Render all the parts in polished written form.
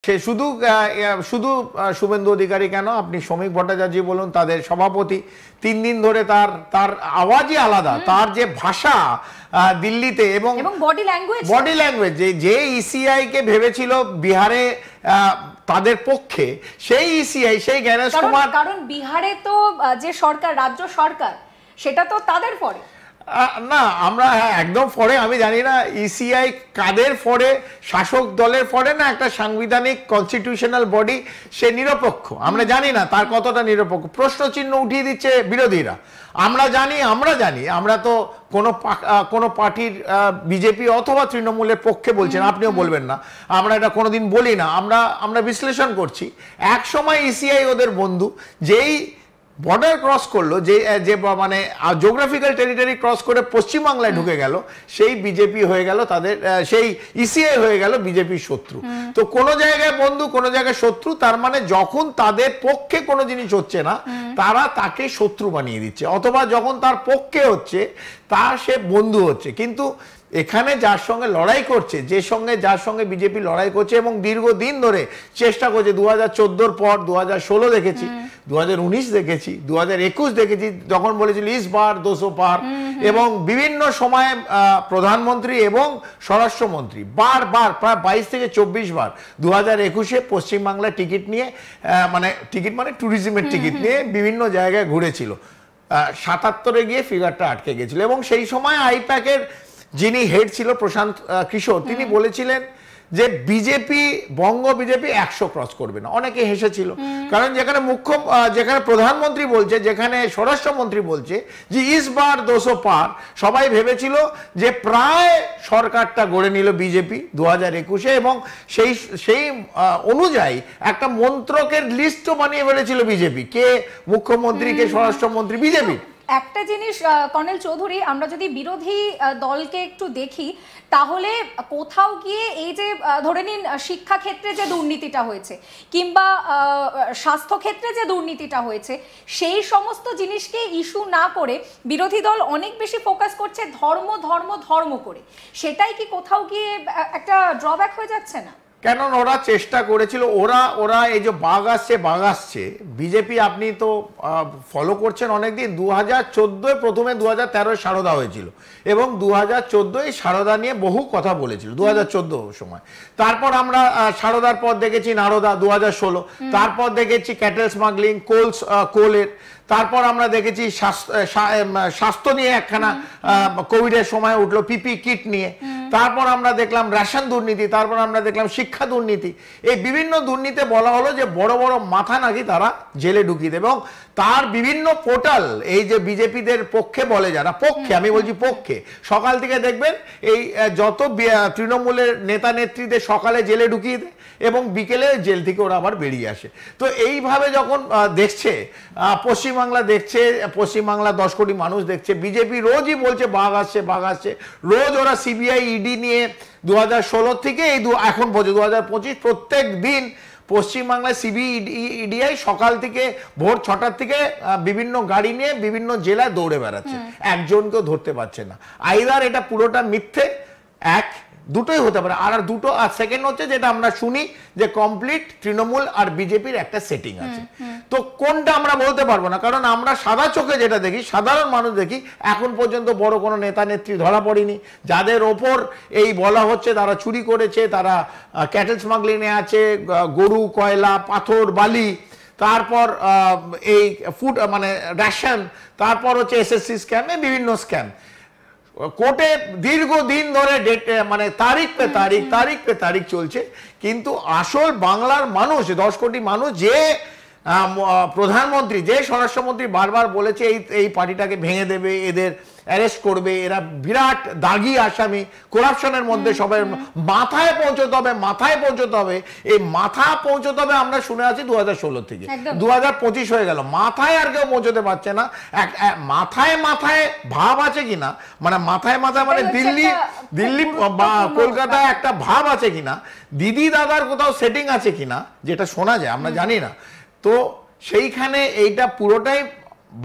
সে শুধু শুধু শুভেন্দু অধিকারী কেন, আপনি শ্রমিক ভট্টাচার্য বলুন, তাদের সভাপতি 3 দিন ধরে তার আওয়াজই আলাদা, তার যে ভাষা দিল্লিতে এবং বডি ল্যাঙ্গুয়েজ যে ইসিআই কে ভেবেছিল বিহারে তাদের পক্ষে, সেই ইসিআই সেই জ্ঞানেশ কুমার, কারণ বিহারে তো যে সরকার, রাজ্য সরকার, সেটা তো তাদের পরে না, আমরা একদম ফরে, আমি জানি না ইসিআই কাদের ফরে, শাসক দলের ফরে না একটা সাংবিধানিক কনস্টিটিউশনাল বডি, সে নিরপেক্ষ, আমরা জানি না তার কতটা নিরপেক্ষ, প্রশ্ন চিহ্ন উঠিয়ে দিচ্ছে বিরোধীরা। আমরা জানি আমরা তো কোনো পার্টির বিজেপি অথবা তৃণমূলের পক্ষে বলছেন, আপনিও বলবেন না, আমরা এটা কোনোদিন বলি না, আমরা বিশ্লেষণ করছি। এক সময় ইসিআই ওদের বন্ধু, যেই বর্ডার ক্রস করলো, যে মানে জিওগ্রাফিক্যাল টেরিটরি ক্রস করে পশ্চিমবাংলায় ঢুকে গেল, সেই বিজেপি হয়ে গেল তাদের, সেই ইসিআই হয়ে গেল বিজেপির শত্রু। তো কোনো জায়গায় বন্ধু, কোনো জায়গায় শত্রু, তার মানে যখন তাদের পক্ষে কোনো জিনিস হচ্ছে না, তারা তাকে শত্রু বানিয়ে দিচ্ছে, অথবা যখন তার পক্ষে হচ্ছে তার সে বন্ধু হচ্ছে। কিন্তু এখানে যার সঙ্গে লড়াই করছে, যার সঙ্গে বিজেপি লড়াই করছে এবং দীর্ঘদিন ধরে চেষ্টা করছে, 2014 পর 2016 দেখেছি, 2019 দেখেছি, 2021 দেখেছি, যখন বলেছিল ইস বার 200 পার, এবং বিভিন্ন সময়ে প্রধানমন্ত্রী এবং স্বরাষ্ট্রমন্ত্রী বারবার প্রায় 22 থেকে 24 বার 2021-এ পশ্চিমবাংলার টিকিট নিয়ে, টিকিট মানে ট্যুরিজমের টিকিট নিয়ে বিভিন্ন জায়গায় ঘুরেছিল। 77-এ গিয়ে ফিগারটা আটকে গেছিল, এবং সেই সময় আইপ্যাকের যিনি হেড ছিল প্রশান্ত কিশোর, তিনি বলেছিলেন যে বিজেপি, বঙ্গ বিজেপি 100 ক্রস করবে না। অনেকে হেসেছিল, কারণ যেখানে প্রধানমন্ত্রী বলছে, যেখানে স্বরাষ্ট্রমন্ত্রী বলছে যে ইস বার 200 পার, সবাই ভেবেছিল যে প্রায় সরকারটা গড়ে নিল বিজেপি 2021-এ, এবং সেই অনুযায়ী একটা মন্ত্রকের লিস্টও বানিয়ে ফেলেছিল বিজেপি, কে মুখ্যমন্ত্রী, কে স্বরাষ্ট্রমন্ত্রী, বিজেপি। একটা জিনিস কর্নেল চৌধুরী, আমরা যদি বিরোধী দলকে একটু দেখি, তাহলে কোথাও গিয়ে এই যে ধরে নিন শিক্ষা ক্ষেত্রে যে দুর্নীতিটা হয়েছে, কিংবা স্বাস্থ্য ক্ষেত্রে যে দুর্নীতিটা হয়েছে, সেই সমস্ত জিনিসকে ইস্যু না করে বিরোধী দল অনেক বেশি ফোকাস করছে ধর্ম ধর্ম ধর্ম করে। সেটাই কি কোথাও গিয়ে একটা ড্রব্যাক হয়ে যাচ্ছে না? কেন ওরা চেষ্টা করেছিল, ওরা এই যে বাঘ আসছে বিজেপি, আপনি তো ফলো করছেন অনেকদিন, 2014 প্রথমে 2013 সারদা হয়েছিল, এবং 2014 সারদা নিয়ে বহু কথা বলেছিল 2014 সময়। তারপর আমরা সারদার পর দেখেছি নারদা 2016, তারপর দেখেছি ক্যাটেল স্মাগলিং, কোলের, তারপর আমরা দেখেছি স্বাস্থ্য নিয়ে একখানা কোভিডের সময় উঠলো, পিপি কিট নিয়ে, তারপর আমরা দেখলাম রেশন দুর্নীতি, তারপর আমরা দেখলাম শিক্ষা দুর্নীতি। এই বিভিন্ন দুর্নীতি বলা হলো যে বড় বড় মাথা নাকি তারা জেলে ঢুকিয়ে দেবে, এবং তার বিভিন্ন পোর্টাল, এই যে বিজেপিদের পক্ষে বলে, যারা পক্ষে, আমি বলছি পক্ষে, সকাল থেকে দেখবেন এই যত তৃণমূলের নেতা নেত্রীদের সকালে জেলে ঢুকিয়ে দেয় এবং বিকেলে জেল থেকে ওরা আবার বেরিয়ে আসে। তো এইভাবে যখন দেখছে পশ্চিমবাংলা, দেখছে পশ্চিমবাংলা 10 কোটি মানুষ দেখছে, বিজেপি রোজই বলছে বাঘ আসছে, রোজ ওরা সিবিআই ইডি নিয়ে 2016 থেকে এই এখন পর্যন্ত 2025 প্রত্যেক দিন পশ্চিমবাংলায় সিবিআই সকাল থেকে ভোর 6টার থেকে বিভিন্ন গাড়ি নিয়ে বিভিন্ন জেলায় দৌড়ে বেড়াচ্ছে, একজনকেও ধরতে পারছে না। আইদার এটা পুরোটা মিথ্যে, দুটোই হতে পারে, আর দুটো, আর সেকেন্ড হচ্ছে যেটা আমরা শুনি যে কমপ্লিট তৃণমূল আর বিজেপির একটা সেটিং আছে। তো কোনটা আমরা বলতে পারবো না, কারণ আমরা সাদা চোখে যেটা দেখি, সাধারণ মানুষ দেখি, এখন পর্যন্ত বড় কোনো নেতা নেত্রী ধরা পড়েনি যাদের ওপর এই বলা হচ্ছে তারা চুরি করেছে, তারা ক্যাটেল স্মাগলিংয়ে আছে, গরু, কয়লা, পাথর, বালি, তারপর এই ফুড মানে রেশন, তারপর হচ্ছে এসএসসি স্ক্যাম, বিভিন্ন স্ক্যাম। কোর্টে দীর্ঘদিন ধরে মানে তারিখ পে তারিখ চলছে, কিন্তু আসল বাংলার মানুষ, 10 কোটি মানুষ, যে প্রধানমন্ত্রী, যে স্বরাষ্ট্রমন্ত্রী বারবার বলেছে এই পার্টিটাকে ভেঙে দেবে, এদের অ্যারেস্ট করবে, এরা বিরাট দাগি আসামি, করাপশনের মধ্যে সবাই মাথায় পৌঁছতে হবে, এই মাথা পৌঁছতে হবে। আমরা শুনে আছি 2016 থেকে 2025 হয়ে গেল, মাথায় আর কেউ পৌঁছতে পারছে না। মাথায় ভাব আছে কিনা, মানে মাথায় মানে দিল্লি বা কলকাতায় একটা ভাব আছে কিনা, দিদি দাদার কোথাও সেটিং আছে কিনা, যেটা শোনা যায়, আমরা জানি না। তো সেইখানে এইটা পুরোটাই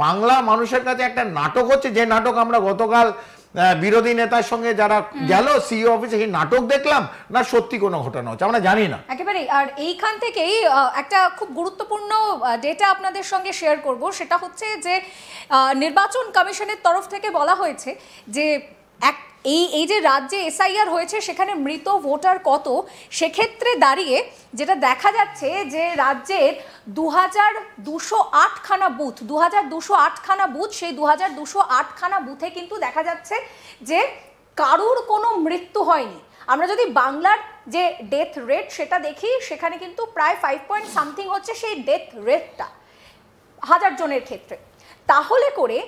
বাংলা মানুষের কাছে একটা নাটক হচ্ছে, যে নাটক আমরা গতকাল বিরোধী নেতার সঙ্গে যারা গেল সিইও অফিসে, সেই নাটক দেখলাম না সত্যি কোনো ঘটনা হচ্ছে আমরা জানি না। একেবারেই। আর এইখান থেকেই একটা খুব গুরুত্বপূর্ণ ডেটা আপনাদের সঙ্গে শেয়ার করব, সেটা হচ্ছে যে নির্বাচন কমিশনের তরফ থেকে বলা হয়েছে যে এই যে রাজ্যে এসআইআর হয়েছে সেখানে মৃত ভোটার কত, সেক্ষেত্রে দাঁড়িয়ে যেটা দেখা যাচ্ছে যে রাজ্যের 2208 খানা বুথ, 2208 খানা বুথ, সেই 2208 খানা বুথে কিন্তু দেখা যাচ্ছে যে কারুর কোনো মৃত্যু হয়নি। আমরা যদি বাংলার যে ডেথ রেট সেটা দেখি, সেখানে কিন্তু প্রায় 5 হচ্ছে সেই ডেথ রেটটা 1000 জনের ক্ষেত্রে। তাহলে করে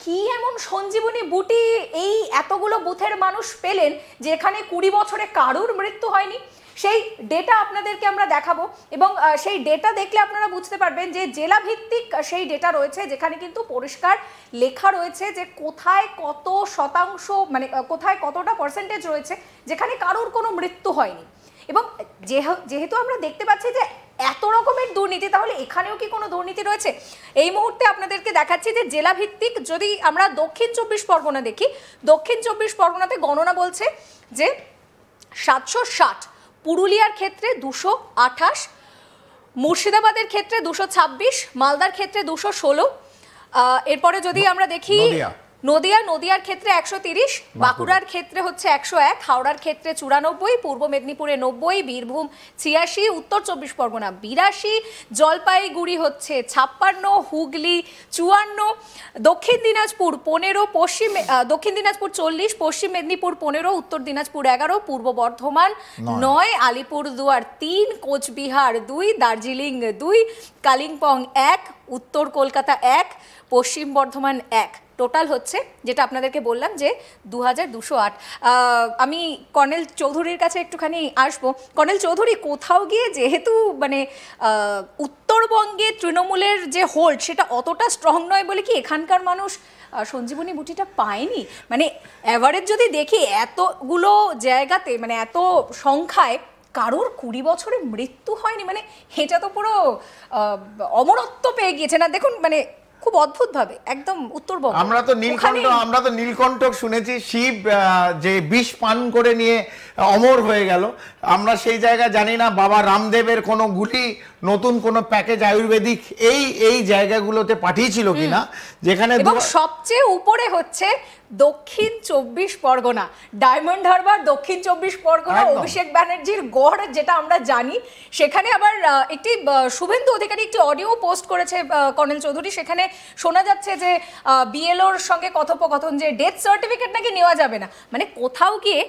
কি এমন সঞ্জীবনী বুটি এই এতগুলো বুথের মানুষ পেলেন যেখানে 20 বছরে কারুর মৃত্যু হয়নি? সেই ডেটা আপনাদেরকে আমরা দেখাবো এবং সেই ডেটা দেখলে আপনারা বুঝতে পারবেন যে জেলা ভিত্তিক সেই ডেটা রয়েছে, যেখানে কিন্তু পরিষ্কার লেখা রয়েছে যে কোথায় কত শতাংশ, মানে কোথায় কতটা পার্সেন্টেজ রয়েছে যেখানে কারুর কোনো মৃত্যু হয়নি। এবং যেহেতু আমরা দেখতে পাচ্ছি যে এত রকমের দুর্নীতি, তাহলে এখানেও কি কোনো দুর্নীতি রয়েছে? এই মুহূর্তে আপনাদেরকে দেখাচ্ছি যে জেলা ভিত্তিক যদি আমরা দক্ষিণ 24 পরগনা দেখি, দক্ষিণ 24 পরগনাতে গণনা বলছে যে 760, পুরুলিয়ার ক্ষেত্রে 228, মুর্শিদাবাদের ক্ষেত্রে 226, মালদার ক্ষেত্রে 216, এরপরে যদি আমরা দেখি নদিয়ার ক্ষেত্রে 130, বাঁকুড়ার ক্ষেত্রে হচ্ছে 101, হাওড়ার ক্ষেত্রে 94, পূর্ব মেদিনীপুরে 90, বীরভূম 86, উত্তর 24 পরগনা 82, জলপাইগুড়ি হচ্ছে 56, হুগলি 54, দক্ষিণ দিনাজপুর 15, দক্ষিণ দিনাজপুর 40, পশ্চিম মেদিনীপুর 15, উত্তর দিনাজপুর 11, পূর্ব বর্ধমান 9, আলিপুরদুয়ার 3, কোচবিহার 2, দার্জিলিং 2, কালিম্পং 1, উত্তর কলকাতা 1, পশ্চিম বর্ধমান 1। টোটাল হচ্ছে যেটা আপনাদেরকে বললাম যে 2208। আমি কর্নেল চৌধুরীর কাছে একটুখানি আসবো। কর্নেল চৌধুরী, কোথাও গিয়ে যেহেতু মানে উত্তরবঙ্গে তৃণমূলের যে হোল্ড সেটা অতটা স্ট্রং নয় বলে কি এখানকার মানুষ সঞ্জীবনী বুটিটা পায়নি? মানে অ্যাভারেজ যদি দেখি এতগুলো জায়গাতে, মানে এত সংখ্যায় কারোর 20 বছরে মৃত্যু হয়নি, মানে এটা তো পুরো অমরত্ব পেয়ে গিয়েছে না? দেখুন মানে খুব অদ্ভুত ভাবে একদম উত্তরবঙ্গ। আমরা তো নীলকণ্ঠক শুনেছি, শিব যে বিষ পান করে নিয়ে অমর হয়ে গেল। আমরা সেই জায়গা জানি না বাবা রামদেবের কোনো গুলি, নতুন কোনো প্যাকেজ আয়ুর্বেদিক এই জায়গাগুলোতে পাঠিয়েছিল কিনা, যেখানে এবং সবচেয়ে উপরে হচ্ছে দক্ষিণ 24 পরগনা, ডায়মন্ড হারবার, দক্ষিণ 24 পরগনা, অভিষেক ব্যানার্জির গড় যেটা আমরা জানি। সেখানে আবার একটি শুভেন্দু অধিকারী একটি অডিও পোস্ট করেছে কর্নেল চৌধুরী, সেখানে শোনা যাচ্ছে যে বিএলওর সঙ্গে কথোপকথন যে ডেথ সার্টিফিকেট নাকি নেওয়া যাবে না। মানে কোথাও গিয়ে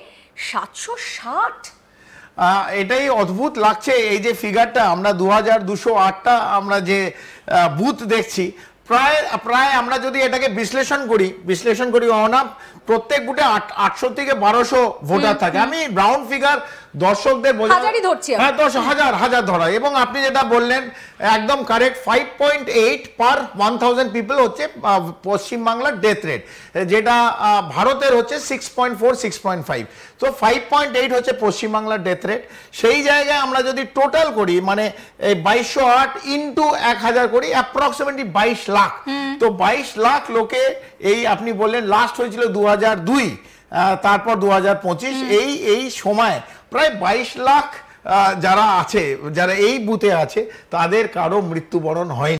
760, এটাই অদ্ভুত লাগছে এই যে ফিগারটা। আমরা 2208টা আমরা যে বুথ দেখছি, প্রায় আমরা যদি এটাকে বিশ্লেষণ করি না, প্রত্যেক বুথে 800 থেকে 1200 ভোটার থাকে। আমি রাউন্ড ফিগার দর্শকদের হাজারই ধরছি, হ্যাঁ 10,000 ধরা। এবং আপনি যেটা বললেন একদম কারেক্ট, 5.8 পার 1000 পিপল হচ্ছে পশ্চিমবাংলার ডেথ রেট, যেটা ভারতের হচ্ছে 6.4 6.5। তো 5.8 হচ্ছে পশ্চিমবাংলার ডেথ রেট। সেই জায়গায় আমরা যদি টোটাল করি, মানে এই 2208 ইন্টু 1000 করি, অ্যাপ্রক্সিমেটলি 22 লাখ। তো 22 লাখ লোকে, এই আপনি বললেন লাস্ট হয়েছিল 2002, তারপর 2025, এই সময় প্রায় 22 লাখ যারা এই বুথে আছে তাদের কারো মৃত্যুবরণ হয়নি।